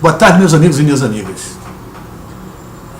Boa tarde, meus amigos e minhas amigas.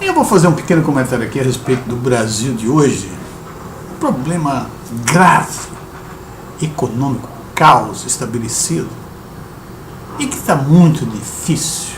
Eu vou fazer um pequeno comentário aqui a respeito do Brasil de hoje. Um problema grave, econômico, caos estabelecido, e que está muito difícil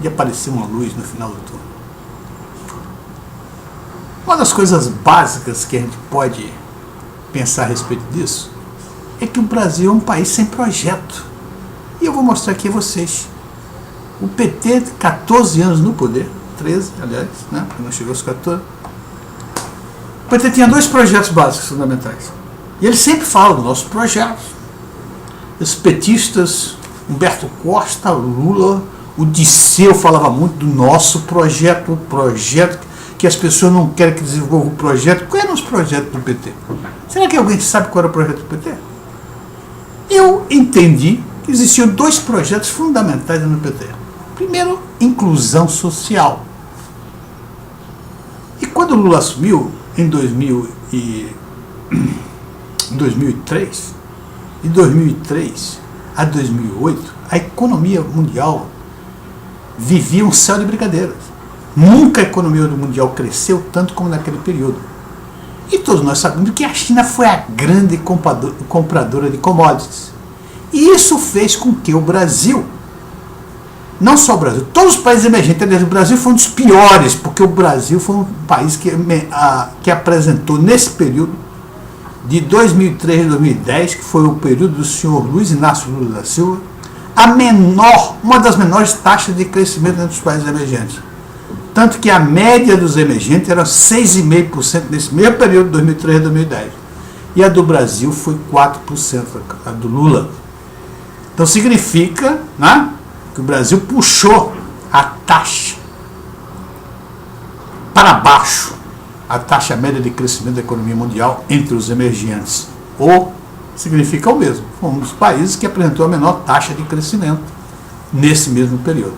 de aparecer uma luz no final do túnel. Uma das coisas básicas que a gente pode pensar a respeito disso é que o Brasil é um país sem projeto. E eu vou mostrar aqui a vocês. O PT, 14 anos no poder, 13, aliás, né, porque não chegou aos 14. O PT tinha dois projetos básicos fundamentais. E ele sempre fala dos nossos projetos. Os petistas, Humberto Costa, Lula, o Disseu falava muito do nosso projeto, o projeto que as pessoas não querem que desenvolva o projeto. Qual eram os projetos do PT? Será que alguém sabe qual era o projeto do PT? Eu entendi que existiam dois projetos fundamentais no PT. Primeiro, inclusão social. E quando o Lula assumiu, em 2003, de 2003 a 2008, a economia mundial vivia um céu de brincadeiras. Nunca a economia mundial cresceu tanto como naquele período. E todos nós sabemos que a China foi a grande compradora de commodities. E isso fez com que o Brasil, não só o Brasil, todos os países emergentes, aliás, o Brasil foi um dos piores, porque o Brasil foi um país que apresentou nesse período, de 2003 a 2010, que foi o período do senhor Luiz Inácio Lula da Silva, uma das menores taxas de crescimento entre os países emergentes. Tanto que a média dos emergentes era 6,5% nesse mesmo período, de 2003 a 2010. E a do Brasil foi 4%, a do Lula. Então significa, né, que o Brasil puxou a taxa para baixo, a taxa média de crescimento da economia mundial entre os emergentes. Ou significa o mesmo, foi um dos países que apresentou a menor taxa de crescimento nesse mesmo período.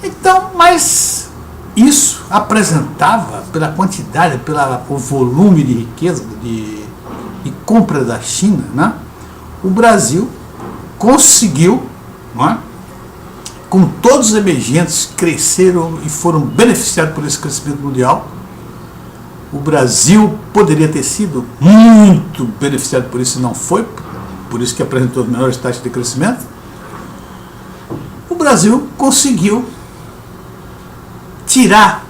Então, mas isso apresentava, pela quantidade, pelo volume de riqueza, de compra da China, né, o Brasil conseguiu, não é? Com todos os emergentes cresceram e foram beneficiados por esse crescimento mundial. O Brasil poderia ter sido muito beneficiado por isso e não foi, por isso que apresentou as menores taxas de crescimento. O Brasil conseguiu tirar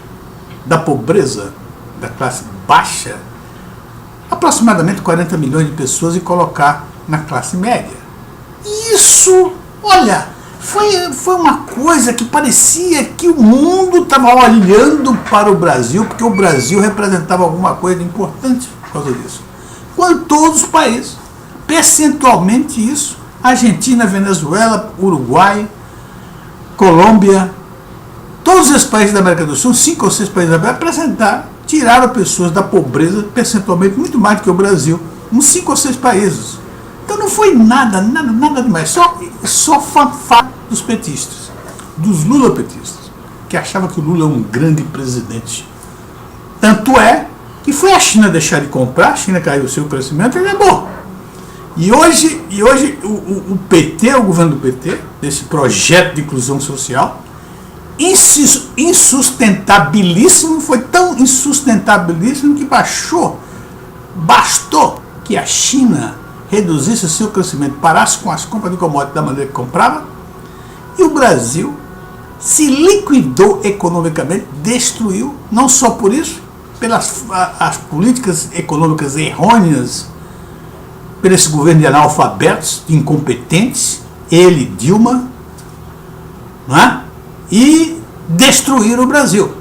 da pobreza, da classe baixa, aproximadamente 40 milhões de pessoas e colocar na classe média. Isso, olha, foi uma coisa que parecia que o mundo estava olhando para o Brasil, porque o Brasil representava alguma coisa de importante por causa disso. Quando todos os países, percentualmente isso, Argentina, Venezuela, Uruguai, Colômbia, todos os países da América do Sul, 5 ou 6 países da América, apresentaram, tiraram pessoas da pobreza percentualmente muito mais do que o Brasil, uns 5 ou 6 países. Então não foi nada demais, só fanfarra dos petistas, dos lulopetistas, que achavam que o Lula é um grande presidente. Tanto é que foi a China deixar de comprar, a China caiu o seu crescimento e acabou. E hoje o PT, o governo do PT, desse projeto de inclusão social, insustentabilíssimo, foi tão insustentabilíssimo que bastou que a China reduzisse o seu crescimento, parasse com as compras de commodities da maneira que comprava, e o Brasil se liquidou economicamente, destruiu, não só por isso, pelas as políticas econômicas errôneas, por esse governo de analfabetos, de incompetentes, ele, Dilma, não é? E destruíram o Brasil.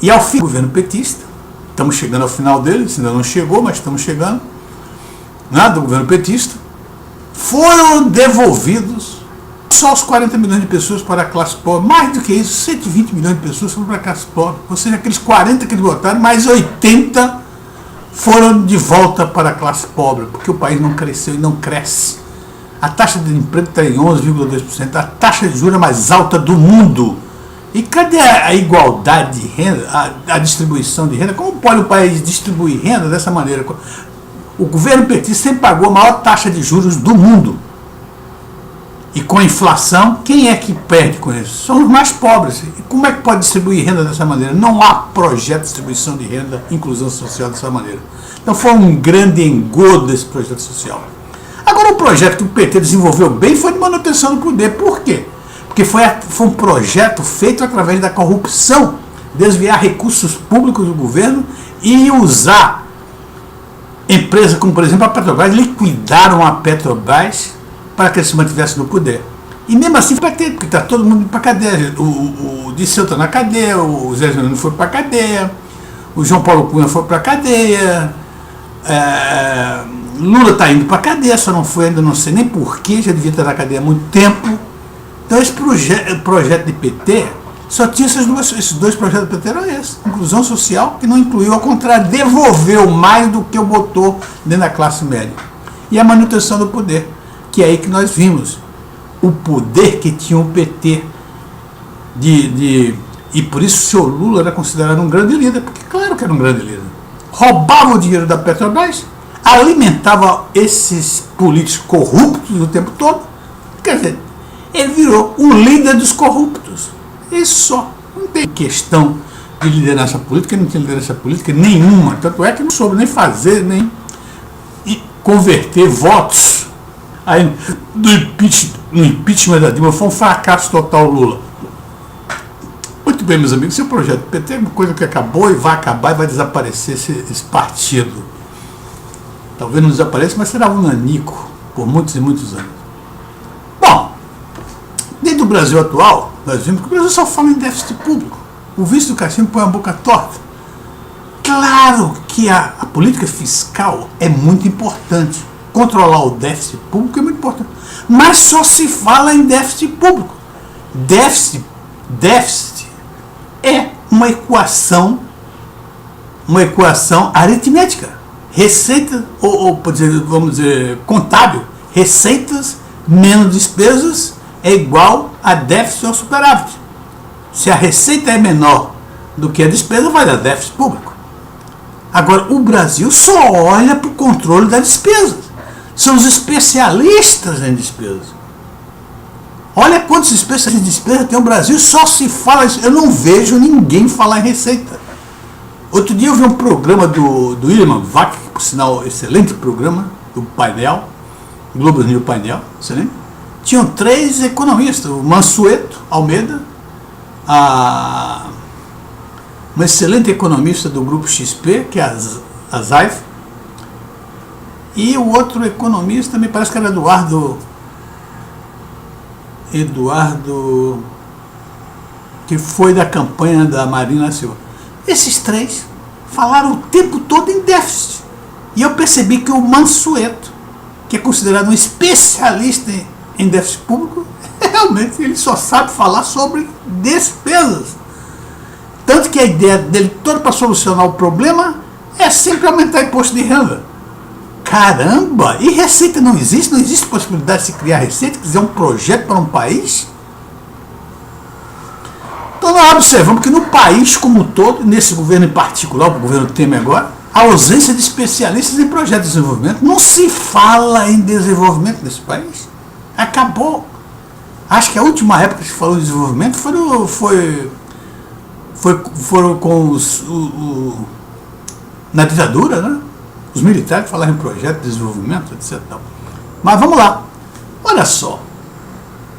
E ao fim do governo petista, estamos chegando ao final dele, ainda não chegou, mas estamos chegando, do governo petista, foram devolvidos só os 40 milhões de pessoas para a classe pobre, mais do que isso, 120 milhões de pessoas foram para a classe pobre, ou seja, aqueles 40 que eles votaram, mais 80 foram de volta para a classe pobre, porque o país não cresceu e não cresce. A taxa de emprego está em 11,2%, a taxa de juros é mais alta do mundo. E cadê a igualdade de renda, a distribuição de renda? Como pode o país distribuir renda dessa maneira? O governo petista sempre pagou a maior taxa de juros do mundo. E com a inflação, quem é que perde com isso? São os mais pobres. E como é que pode distribuir renda dessa maneira? Não há projeto de distribuição de renda, inclusão social dessa maneira. Então foi um grande engodo esse projeto social. Agora, o projeto que o PT desenvolveu bem foi de manutenção do poder. Por quê? Porque foi um projeto feito através da corrupção, desviar recursos públicos do governo e usar empresas como, por exemplo, a Petrobras. Liquidaram a Petrobras para que ele se mantivesse no poder. E mesmo assim foi ter, porque está todo mundo indo para a cadeia. O Disseu está na cadeia, o Zé Júnior foi para a cadeia, o João Paulo Cunha foi para a cadeia, Lula está indo para a cadeia, só não foi ainda, não sei nem porquê, já devia estar na cadeia há muito tempo. Então esse projeto de PT só tinha esses dois projetos do PT, eram esses. Inclusão social, que não incluiu, ao contrário, devolveu mais do que botou dentro da classe média. E a manutenção do poder, que é aí que nós vimos o poder que tinha o PT e por isso o senhor Lula era considerado um grande líder, porque claro que era um grande líder. Roubava o dinheiro da Petrobras, alimentava esses políticos corruptos o tempo todo, quer dizer, ele virou o líder dos corruptos. Isso só. Não tem questão de liderança política, não tinha liderança política nenhuma, tanto é que não soube nem fazer, nem converter votos. Aí, no impeachment da Dilma foi um fracasso total, Lula. Muito bem, meus amigos, esse é o projeto do PT, é uma coisa que acabou e vai acabar e vai desaparecer esse partido. Talvez não desapareça, mas será um nanico por muitos e muitos anos. Bom, dentro do Brasil atual, nós vimos que o Brasil só fala em déficit público. O vice do Cassino põe a boca torta. Claro que a política fiscal é muito importante. Controlar o déficit público é muito importante. Mas só se fala em déficit público. Déficit é uma equação aritmética. Receita, vamos dizer, contábil. Receitas menos despesas é igual a déficit ou superávit. Se a receita é menor do que a despesa, vai dar déficit público. Agora, o Brasil só olha para o controle das despesas. São os especialistas em despesas. Olha quantos especialistas em despesa tem o Brasil, só se fala isso. Eu não vejo ninguém falar em receita. Outro dia eu vi um programa do William Vac, que por sinal, excelente programa, do painel, Globo News Painel, excelente. Tinham 3 economistas, o Mansueto Almeida, uma excelente economista do grupo XP, que é a Zaif, e o outro economista, me parece que era Eduardo, que foi da campanha da Marina Silva. Esses 3 falaram o tempo todo em déficit. E eu percebi que o Mansueto, que é considerado um especialista em déficit público, realmente ele só sabe falar sobre despesas. Tanto que a ideia dele toda para solucionar o problema é sempre aumentar imposto de renda. Caramba! E receita não existe? Não existe possibilidade de se criar receita, quiser um projeto para um país? Então nós observamos que no país como um todo, nesse governo em particular, o governo Temer agora, a ausência de especialistas em projeto de desenvolvimento. Não se fala em desenvolvimento nesse país. Acabou. Acho que a última época que se falou de desenvolvimento foram com na ditadura, né? Os militares falaram em projeto de desenvolvimento, etc. Mas vamos lá. Olha só.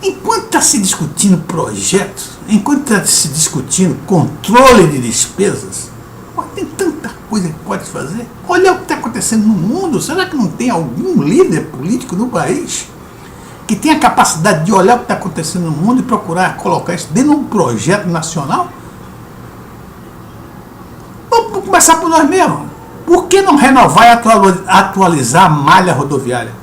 Enquanto está se discutindo projetos, enquanto está se discutindo controle de despesas, tem tanta coisa que pode fazer. Olha o que está acontecendo no mundo. Será que não tem algum líder político no país que tenha a capacidade de olhar o que está acontecendo no mundo e procurar colocar isso dentro de um projeto nacional? Vamos começar por nós mesmos. Por que não renovar e atualizar a malha rodoviária?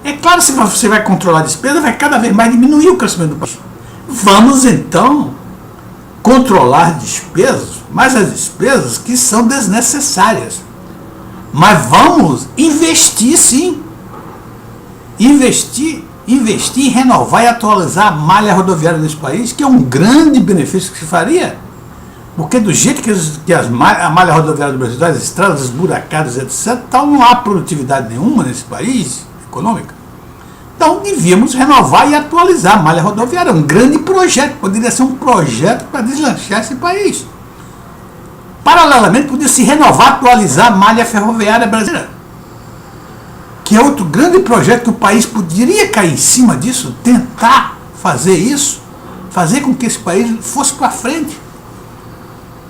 É claro que se você vai controlar a despesa, vai cada vez mais diminuir o crescimento do país. Vamos então controlar despesas, mas as despesas que são desnecessárias. Mas vamos investir sim. Investir em renovar e atualizar a malha rodoviária desse país, que é um grande benefício que se faria. Porque do jeito que a malha rodoviária do Brasil, as estradas esburacadas, etc., tal, não há produtividade nenhuma nesse país, econômica. Então devíamos renovar e atualizar a malha rodoviária. Um grande projeto, poderia ser um projeto para deslanchar esse país. Paralelamente, podia se renovar, atualizar a malha ferroviária brasileira, que é outro grande projeto que o país poderia cair em cima disso, tentar fazer isso, fazer com que esse país fosse para frente.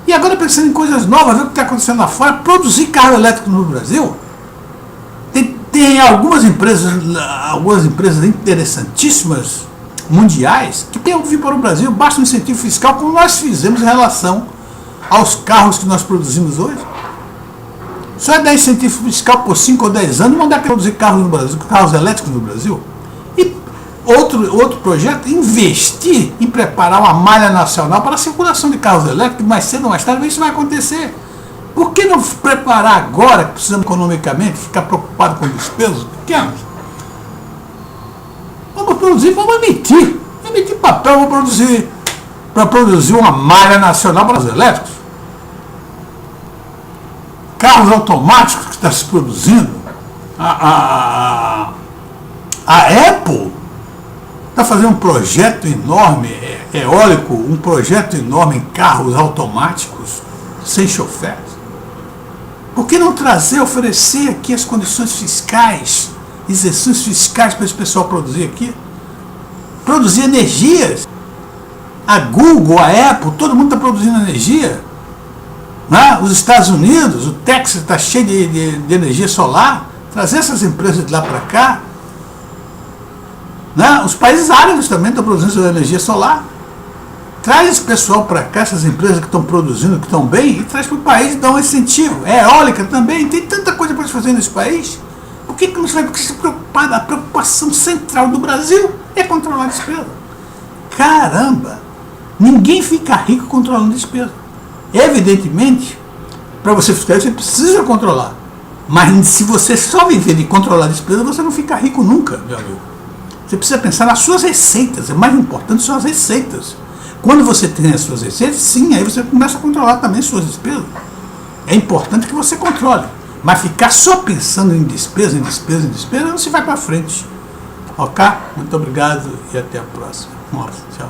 E agora pensando em coisas novas, ver o que está acontecendo lá fora, produzir carro elétrico no Brasil. Tem algumas empresas interessantíssimas, mundiais, que querem vir para o Brasil, basta um incentivo fiscal, como nós fizemos em relação aos carros que nós produzimos hoje. Só é dar incentivo fiscal por 5 ou 10 anos, mandar produzir carros no Brasil, carros elétricos no Brasil. E outro projeto, investir em preparar uma malha nacional para a circulação de carros elétricos, mais cedo ou mais tarde isso vai acontecer. Por que não preparar agora, que precisamos economicamente, ficar preocupado com despesas pequenas? Vamos produzir, vamos emitir papel, para produzir uma malha nacional para os elétricos. Carros automáticos que está se produzindo. A Apple está fazendo um projeto enorme, eólico, um projeto enorme em carros automáticos, sem chofer. Por que não oferecer aqui as condições fiscais, isenções fiscais para esse pessoal produzir aqui? Produzir energias. A Google, a Apple, todo mundo está produzindo energia. Né? Os Estados Unidos, o Texas está cheio de energia solar. Trazer essas empresas de lá para cá. Né? Os países árabes também estão produzindo sua energia solar. Traz esse pessoal para cá, essas empresas que estão produzindo, que estão bem, e traz para o país e dá um incentivo. É eólica também, tem tanta coisa para se fazer nesse país. Por que não se vai se preocupar? A preocupação central do Brasil é controlar a despesa. Caramba! Ninguém fica rico controlando a despesa. Evidentemente, para você ficar rico, você precisa controlar. Mas se você só viver de controlar a despesa, você não fica rico nunca, meu amigo. Você precisa pensar nas suas receitas. O mais importante são as receitas. Quando você tem as suas receitas, sim, aí você começa a controlar também as suas despesas. É importante que você controle. Mas ficar só pensando em despesa, não se vai para frente. Ok? Muito obrigado e até a próxima. Nossa, tchau.